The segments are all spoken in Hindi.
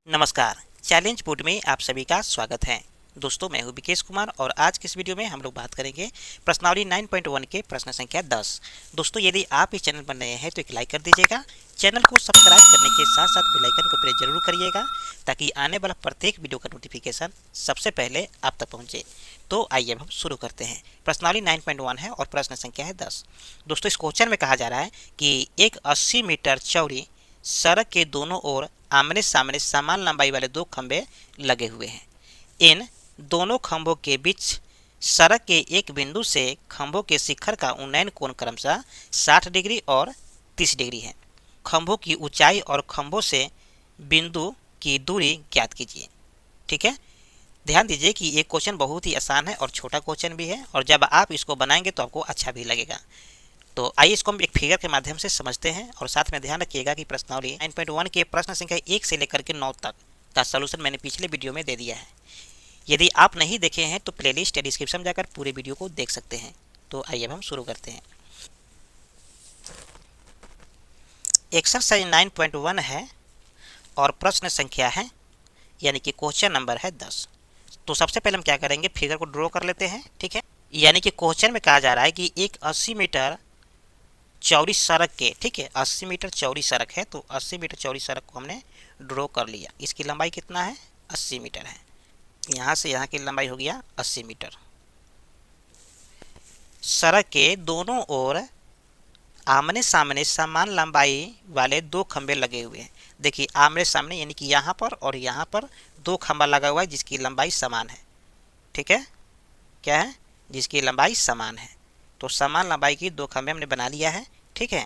नमस्कार। चैलेंज बोर्ड में आप सभी का स्वागत है। दोस्तों, मैं हूं विकेश कुमार और आज की इस वीडियो में हम लोग बात करेंगे प्रश्नावली 9.1 के प्रश्न संख्या 10। दोस्तों, यदि आप इस चैनल पर नए हैं तो एक लाइक कर दीजिएगा। चैनल को सब्सक्राइब करने के साथ साथ बेल आइकन को प्रेस जरूर करिएगा ताकि आने वाला प्रत्येक वीडियो का नोटिफिकेशन सबसे पहले आप तक पहुंचे। तो आइए अब हम शुरू करते हैं। प्रश्नावली 9.1 है और प्रश्न संख्या है 10। दोस्तों, इस क्वेश्चन में कहा जा रहा है कि एक 80 मीटर चौड़ी सड़क के दोनों ओर आमने सामने समान लंबाई वाले दो खंभे लगे हुए हैं। इन दोनों खंभों के बीच सड़क के एक बिंदु से खंभों के शिखर का उन्नयन कोण क्रमशः 60 डिग्री और 30 डिग्री है। खंभों की ऊंचाई और खंभों से बिंदु की दूरी ज्ञात कीजिए। ठीक है, ध्यान दीजिए कि ये क्वेश्चन बहुत ही आसान है और छोटा क्वेश्चन भी है और जब आप इसको बनाएंगे तो आपको अच्छा भी लगेगा। तो आइए इसको हम एक फिगर के माध्यम से समझते हैं और साथ में ध्यान रखिएगा कि प्रश्नावली 9.1 के प्रश्न संख्या 1 से लेकर के 9 तक का सलूशन मैंने पिछले वीडियो में दे दिया है। यदि आप नहीं देखे हैं तो प्लेलिस्ट या डिस्क्रिप्शन में जाकर पूरे वीडियो को देख सकते हैं। तो आइए अब हम शुरू करते हैं। एक्सरसाइज 9.1 है और प्रश्न संख्या है यानी कि क्वेश्चन नंबर है 10। तो सबसे पहले हम क्या करेंगे, फिगर को ड्रॉ कर लेते हैं। ठीक है, यानी कि क्वेश्चन में कहा जा रहा है कि एक 80 मीटर चौड़ी सड़क के, ठीक है, 80 मीटर चौड़ी सड़क है तो 80 मीटर चौड़ी सड़क को हमने ड्रॉ कर लिया। इसकी लंबाई कितना है, 80 मीटर है। यहाँ से यहाँ की लंबाई हो गया 80 मीटर। सड़क के दोनों ओर आमने सामने समान लंबाई वाले दो खंभे लगे हुए हैं। देखिए, आमने सामने यानी कि यहाँ पर और यहाँ पर दो खंभा लगा हुआ है जिसकी लंबाई समान है। ठीक है, क्या है, जिसकी लंबाई समान है। तो समान लंबाई की दो खंभे हमने बना लिया है। ठीक है,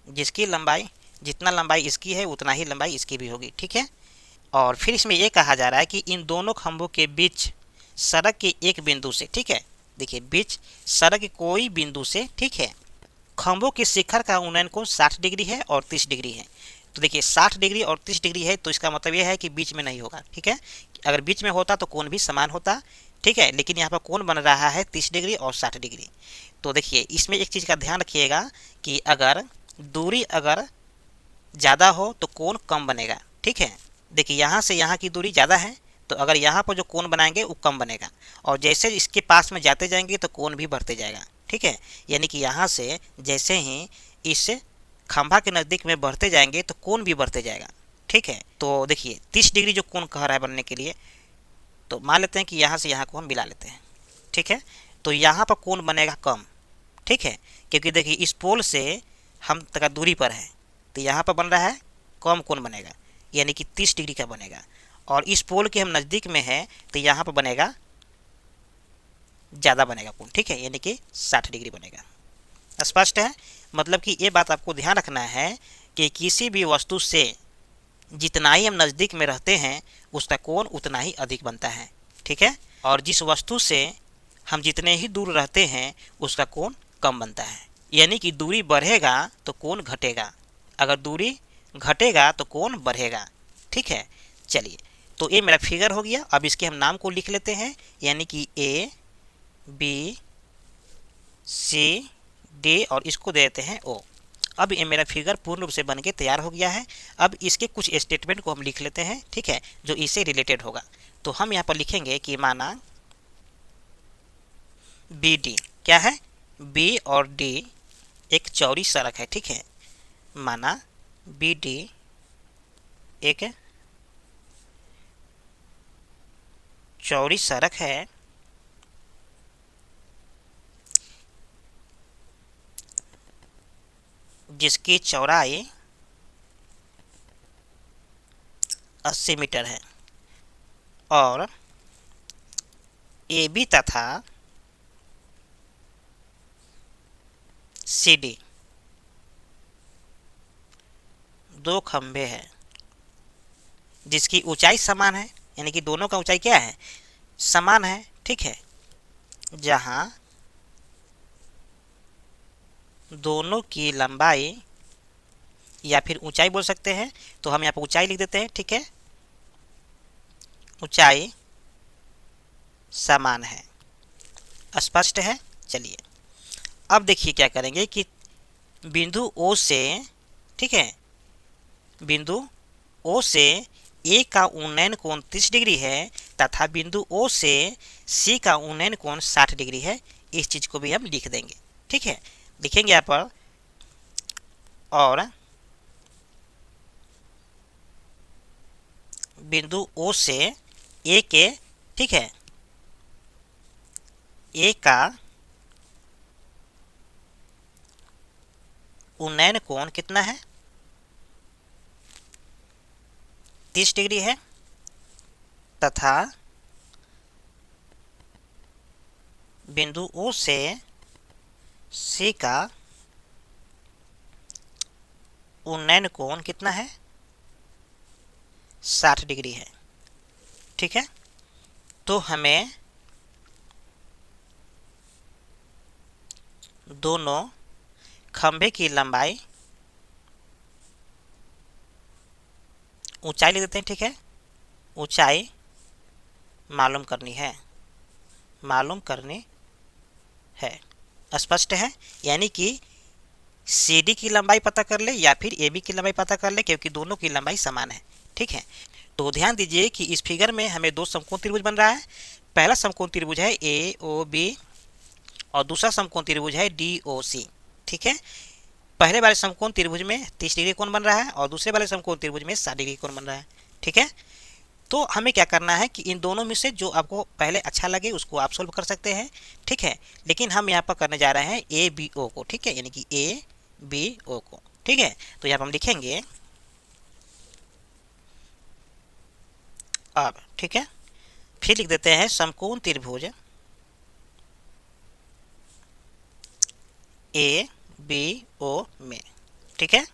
जिसकी लंबाई, जितना लंबाई इसकी है उतना ही लंबाई इसकी भी होगी। ठीक है, और फिर इसमें यह कहा जा रहा है कि इन दोनों खंभों के बीच सड़क के एक बिंदु से, ठीक है, देखिए बीच सड़क के कोई बिंदु से, ठीक है, खंभों के शिखर का उन्नयन कोण 60 डिग्री है और 30 डिग्री है। तो देखिए 60 डिग्री और 30 डिग्री है तो इसका मतलब यह है कि बीच में नहीं होगा। ठीक है, अगर बीच में होता तो कोण भी समान होता। ठीक है, लेकिन यहाँ पर कोण बन रहा है 30 डिग्री और 60 डिग्री। तो देखिए इसमें एक चीज़ का ध्यान रखिएगा कि अगर दूरी अगर ज़्यादा हो तो कोण कम बनेगा। ठीक है, देखिए यहाँ से यहाँ की दूरी ज़्यादा है तो अगर यहाँ पर जो कोण बनाएंगे वो कम बनेगा और जैसे इसके पास में जाते जाएंगे तो कोण भी बढ़ते जाएगा। ठीक है, यानी कि यहाँ से जैसे ही इस खंभा के नज़दीक में बढ़ते जाएंगे तो कोण भी बढ़ते जाएगा। ठीक है, तो देखिए 30 डिग्री जो कोण कह रहा है बनने के लिए, तो मान लेते हैं कि यहाँ से यहाँ को हम मिला लेते हैं। ठीक है, तो यहाँ पर कोण बनेगा कम। ठीक है, क्योंकि देखिए इस पोल से हम तक दूरी पर है तो यहाँ पर बन रहा है कम कोण बनेगा यानी कि 30 डिग्री का बनेगा और इस पोल के हम नज़दीक में है तो यहाँ पर बनेगा ज़्यादा बनेगा कोण। ठीक है, यानी कि 60 डिग्री बनेगा। स्पष्ट है, मतलब कि ये बात आपको ध्यान रखना है कि किसी भी वस्तु से जितना ही हम नज़दीक में रहते हैं उसका कोण उतना ही अधिक बनता है। ठीक है, और जिस वस्तु से हम जितने ही दूर रहते हैं उसका कोण कम बनता है। यानी कि दूरी बढ़ेगा तो कोण घटेगा, अगर दूरी घटेगा तो कोण बढ़ेगा। ठीक है, चलिए तो ये मेरा फिगर हो गया। अब इसके हम नाम को लिख लेते हैं यानी कि ए बी सी डी और इसको दे देते हैं ओ। अब ये मेरा फिगर पूर्ण रूप से बन के तैयार हो गया है। अब इसके कुछ स्टेटमेंट को हम लिख लेते हैं, ठीक है, जो इससे रिलेटेड होगा। तो हम यहाँ पर लिखेंगे कि माना बी डी क्या है, बी और डी एक चौड़ी सड़क है। ठीक है, माना बी डी एक चौड़ी सड़क है जिसकी चौड़ाई 80 मीटर है और ए बी तथा सी डी दो खंभे हैं जिसकी ऊंचाई समान है, यानी कि दोनों का ऊंचाई क्या है, समान है। ठीक है, जहां दोनों की लंबाई या फिर ऊंचाई बोल सकते हैं, तो हम यहाँ पर ऊंचाई लिख देते हैं। ठीक है, ऊंचाई समान है। स्पष्ट है। चलिए अब देखिए क्या करेंगे कि बिंदु ओ से, ठीक है, बिंदु ओ से ए का उन्नयन कोण 30 डिग्री है तथा बिंदु ओ से सी का उन्नयन कोण 60 डिग्री है, इस चीज को भी हम लिख देंगे। ठीक है, लिखेंगे यहाँ पर और बिंदु ओ से ए के, ठीक है, ए का उन्नयन कोण कितना है 30 डिग्री है तथा बिंदु ओ से सी का उन्नयन कोण कितना है 60 डिग्री है। ठीक है, तो हमें दोनों खंभे की लंबाई, ऊंचाई लिख देते हैं। ठीक है, ऊंचाई मालूम करनी है, स्पष्ट है। यानी कि CD की लंबाई पता कर ले या फिर AB की लंबाई पता कर ले, क्योंकि दोनों की लंबाई समान है। ठीक है, तो ध्यान दीजिए कि इस फिगर में हमें दो समकोण त्रिभुज बन रहा है। पहला समकोण त्रिभुज है AOB और दूसरा समकोण त्रिभुज है DOC। ठीक है, पहले वाले समकोण त्रिभुज में 30 डिग्री कोण बन रहा है और दूसरे वाले समकोण त्रिभुज में 60 डिग्री कोण बन रहा है। ठीक है, तो हमें क्या करना है कि इन दोनों में से जो आपको पहले अच्छा लगे उसको आप सोल्व कर सकते हैं। ठीक है, लेकिन हम यहाँ पर करने जा रहे हैं ABO को। ठीक है, यानी कि ABO को। ठीक है, तो यहाँ पर हम लिखेंगे अब। ठीक है, फिर लिख देते हैं समकोण त्रिभुज ABO में। ठीक है,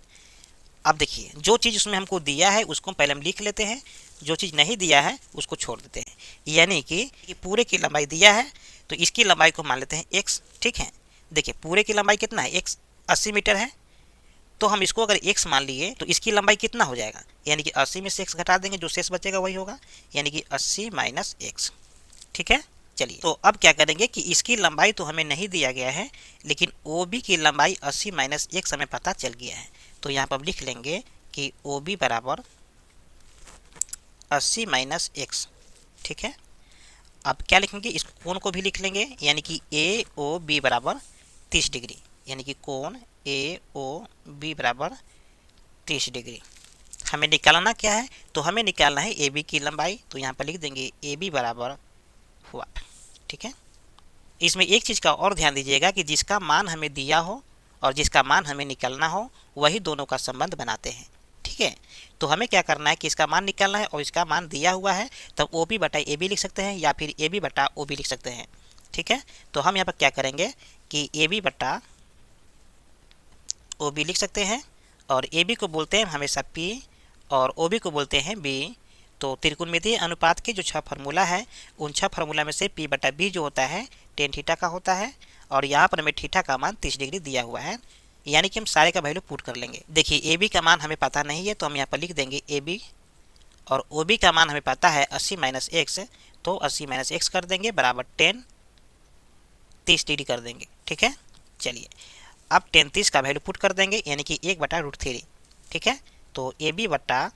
अब देखिए जो चीज़ उसमें हमको दिया है उसको पहले हम लिख लेते हैं, जो चीज़ नहीं दिया है उसको छोड़ देते हैं। यानी कि पूरे की लंबाई दिया है तो इसकी लंबाई को मान लेते हैं x। ठीक है, देखिए पूरे की लंबाई कितना है, x 80 मीटर है, तो हम इसको अगर x मान लिए तो इसकी लंबाई कितना हो जाएगा, यानी कि 80 में से x घटा देंगे, जो शेष बचेगा वही होगा, यानी कि 80 माइनस x। ठीक है, चलिए तो अब क्या करेंगे कि इसकी लंबाई तो हमें नहीं दिया गया है, लेकिन OB की लंबाई 80 माइनस x हमें पता चल गया है। तो यहाँ पर लिख लेंगे कि OB बराबर 80 माइनस x। ठीक है, अब क्या लिखेंगे, इस कोण को भी लिख लेंगे, यानी कि AOB बराबर 30 डिग्री, यानी कि कोण AOB बराबर 30 डिग्री। हमें निकालना क्या है, तो हमें निकालना है AB की लंबाई। तो यहाँ पर लिख देंगे AB बराबर हुआ। ठीक है, इसमें एक चीज़ का और ध्यान दीजिएगा कि जिसका मान हमें दिया हो और जिसका मान हमें निकालना हो वही दोनों का संबंध बनाते हैं। ठीक है, तो हमें क्या करना है कि इसका मान निकालना है और इसका मान दिया हुआ है, तब OB बटा AB लिख सकते हैं या फिर AB बटा OB लिख सकते हैं। ठीक है, तो हम यहाँ पर क्या करेंगे कि AB बटा OB लिख सकते हैं और AB को बोलते हैं हमेशा P और OB को बोलते हैं B। तो त्रिकोणमितीय अनुपात के जो 6 फार्मूला है उन 6 फार्मूला में से P बटा B जो होता है tan थीटा का होता है, और यहाँ पर हमें थीटा का मान 30 डिग्री दिया हुआ है, यानी कि हम सारे का वैल्यू पुट कर लेंगे। देखिए AB का मान हमें पता नहीं है तो हम यहाँ पर लिख देंगे AB, और OB का मान हमें पता है 80 माइनस x, तो 80 माइनस x कर देंगे बराबर 30 डिग्री कर देंगे। ठीक है, चलिए अब tan 30 का वैल्यू पुट कर देंगे, यानी कि 1 बटा √3। ठीक है, तो AB बटा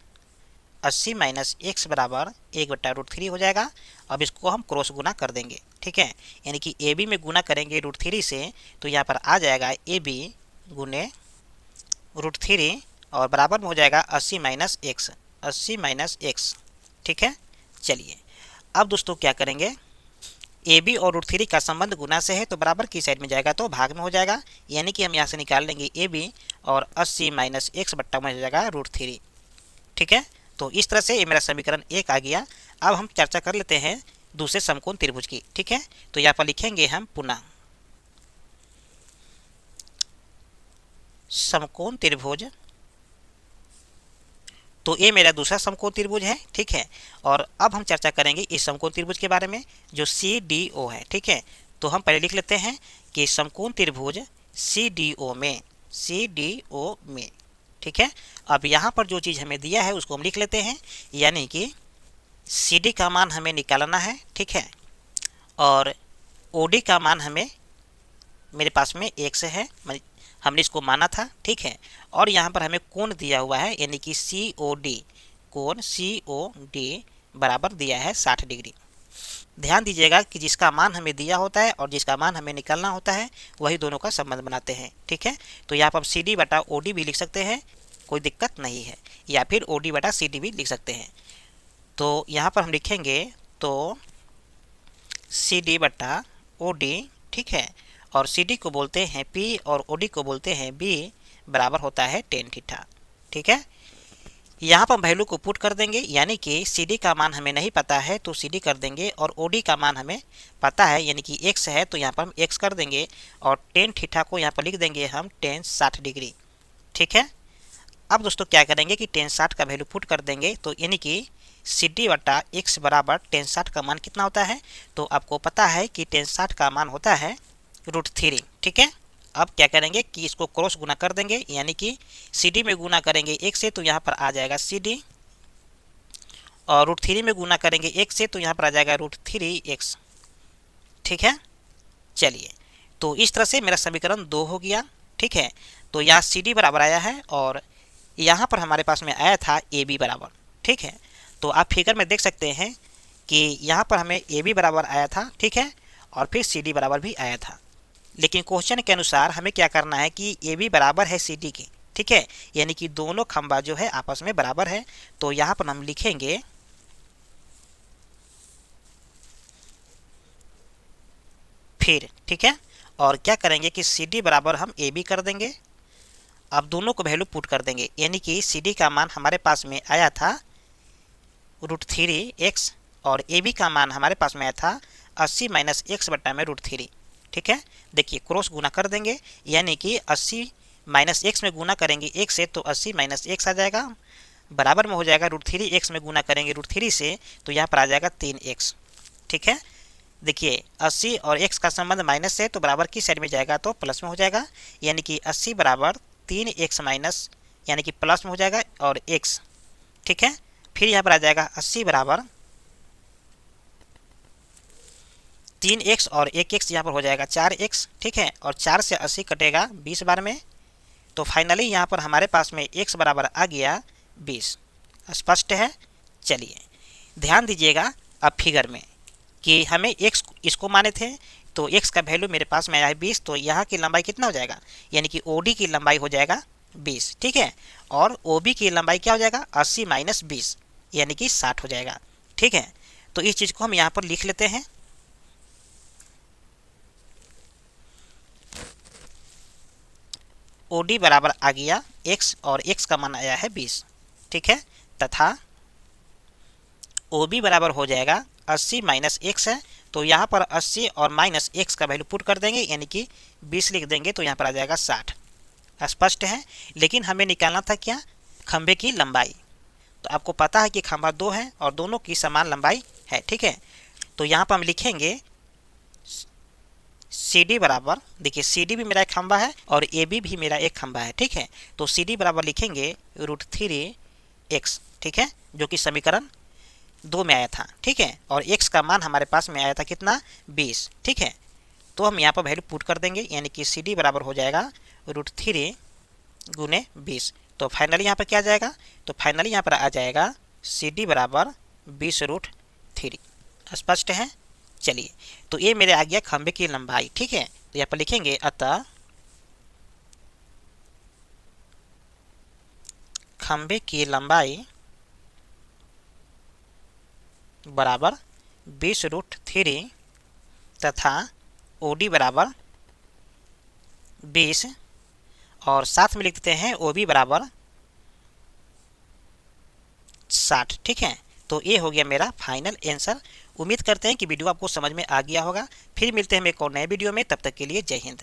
80 माइनस x बराबर 1 बटा √3 हो जाएगा। अब इसको हम क्रॉस गुना कर देंगे। ठीक है, यानी कि AB में गुना करेंगे √3 से, तो यहाँ पर आ जाएगा AB गुने √3 और बराबर में हो जाएगा 80 माइनस x, 80 माइनस x। ठीक है, चलिए अब दोस्तों क्या करेंगे, AB और √3 का संबंध गुना से है तो बराबर की साइड में जाएगा तो भाग में हो जाएगा, यानी कि हम यहाँ से निकाल लेंगे AB और 80 माइनस x बट्टा में हो जाएगा √3। ठीक है, तो इस तरह से ये मेरा समीकरण 1 आ गया। अब हम चर्चा कर लेते हैं दूसरे समकोण त्रिभुज की। ठीक है, तो यहाँ पर लिखेंगे हम पुनः समकोण त्रिभुज। तो ये मेरा दूसरा समकोण त्रिभुज है। ठीक है, और अब हम चर्चा करेंगे इस समकोण त्रिभुज के बारे में जो CDO है। ठीक है, तो हम पहले लिख लेते हैं कि समकोण त्रिभुज CDO में। ठीक है, अब यहाँ पर जो चीज़ हमें दिया है उसको हम लिख लेते हैं, यानी कि CD का मान हमें निकालना है। ठीक है, और OD का मान हमें मेरे पास में x है, हमने इसको माना था। ठीक है, और यहाँ पर हमें कोण दिया हुआ है, यानी कि COD कोण COD बराबर दिया है 60 डिग्री। ध्यान दीजिएगा कि जिसका मान हमें दिया होता है और जिसका मान हमें निकालना होता है वही दोनों का संबंध बनाते हैं। ठीक है, तो यहाँ पर आप CD बटा OD भी लिख सकते हैं, कोई दिक्कत नहीं है, या फिर OD बटा CD भी लिख सकते हैं। तो यहाँ पर हम लिखेंगे तो CD बटा OD, ठीक है, और CD को बोलते हैं P और OD को बोलते हैं B, बराबर होता है tan थीटा। ठीक है, यहाँ पर हम वैल्यू को पुट कर देंगे, यानी कि CD का मान हमें नहीं पता है तो CD कर देंगे, और OD का मान हमें पता है यानी कि x है तो यहाँ पर हम x कर देंगे, और tan थीटा को यहाँ पर लिख देंगे हम tan 60 डिग्री। ठीक है, अब दोस्तों क्या करेंगे कि tan 60 का वैल्यू पुट कर देंगे, तो यानी कि CD बटा x बराबर tan 60 का मान कितना होता है, तो आपको पता है कि tan 60 का मान होता है √3। ठीक है, अब क्या करेंगे कि इसको क्रॉस गुना कर देंगे, यानी कि CD में गुना करेंगे 1 से तो यहाँ पर आ जाएगा CD, और √3 में गुना करेंगे 1 से तो यहाँ पर आ जाएगा √3x। ठीक है, चलिए, तो इस तरह से मेरा समीकरण 2 हो गया। ठीक है, तो यहाँ CD बराबर आया है और यहाँ पर हमारे पास में आया था AB बराबर। ठीक है, तो आप फिगर में देख सकते हैं कि यहाँ पर हमें AB बराबर आया था, ठीक है, और फिर CD बराबर भी आया था, लेकिन क्वेश्चन के अनुसार हमें क्या करना है कि AB बराबर है CD के। ठीक है, यानी कि दोनों खंभा जो है आपस में बराबर है, तो यहाँ पर हम लिखेंगे फिर। ठीक है, और क्या करेंगे कि CD बराबर हम AB कर देंगे। अब दोनों को वैल्यू पुट कर देंगे, यानी कि CD का मान हमारे पास में आया था √3x, और AB का मान हमारे पास में आया था 80 माइनस x बटा में √3। ठीक है, देखिए क्रॉस गुना कर देंगे, यानी कि 80 माइनस x में गुना करेंगे 1 से तो 80 माइनस x आ जाएगा, बराबर में हो जाएगा √3x में गुना करेंगे √3 से तो यहाँ पर आ जाएगा 3x। ठीक है, देखिए 80 और x का संबंध माइनस है तो बराबर की साइड में जाएगा तो प्लस में हो जाएगा, यानी कि 80 बराबर 3x माइनस, यानी कि प्लस में हो जाएगा और x। ठीक है, फिर यहाँ पर आ जाएगा 80 बराबर 3x और 1x, यहाँ पर हो जाएगा 4x। ठीक है, और 4 से 80 कटेगा 20 बार में, तो फाइनली यहाँ पर हमारे पास में x बराबर आ गया 20। स्पष्ट है। चलिए ध्यान दीजिएगा अब फिगर में कि हमें x इसको माने थे, तो x का वैल्यू मेरे पास में आया है 20, तो यहाँ की लंबाई कितना हो जाएगा, यानी कि OD की लंबाई हो जाएगा 20। ठीक है, और OB की लंबाई क्या हो जाएगा 80 माइनस 20, यानी कि 60 हो जाएगा। ठीक है, तो इस चीज़ को हम यहाँ पर लिख लेते हैं। OD बराबर आ गया x, और x का मान आया है 20। ठीक है, तथा OB बराबर हो जाएगा 80 माइनस x है, तो यहाँ पर 80 और माइनस x का वैल्यू पुट कर देंगे, यानी कि 20 लिख देंगे तो यहाँ पर आ जाएगा 60। स्पष्ट है, लेकिन हमें निकालना था क्या, खंभे की लंबाई। तो आपको पता है कि खंभा 2 है और दोनों की समान लंबाई है। ठीक है, तो यहाँ पर हम लिखेंगे CD बराबर, देखिए CD भी मेरा एक खंभा है और AB भी मेरा एक खंभा है। ठीक है, तो CD बराबर लिखेंगे √3x। ठीक है, जो कि समीकरण 2 में आया था। ठीक है, और x का मान हमारे पास में आया था कितना 20। ठीक है, तो हम यहाँ पर वैल्यू पुट कर देंगे, यानी कि CD बराबर हो जाएगा √3 गुने 20। तो फाइनली यहाँ पर क्या आ जाएगा, तो फाइनली यहाँ पर आ जाएगा CD बराबर 20√3। स्पष्ट है। चलिए, तो ये मेरे आ गया खंभे की लंबाई। ठीक है, तो यहाँ पर लिखेंगे अतः खंभे की लंबाई बराबर 20√3 तथा OD बराबर 20, और साथ में लिख देते हैं OB बराबर 60। ठीक है, तो ये हो गया मेरा फाइनल आंसर। उम्मीद करते हैं कि वीडियो आपको समझ में आ गया होगा। फिर मिलते हैं एक और नए वीडियो में, तब तक के लिए जय हिंद।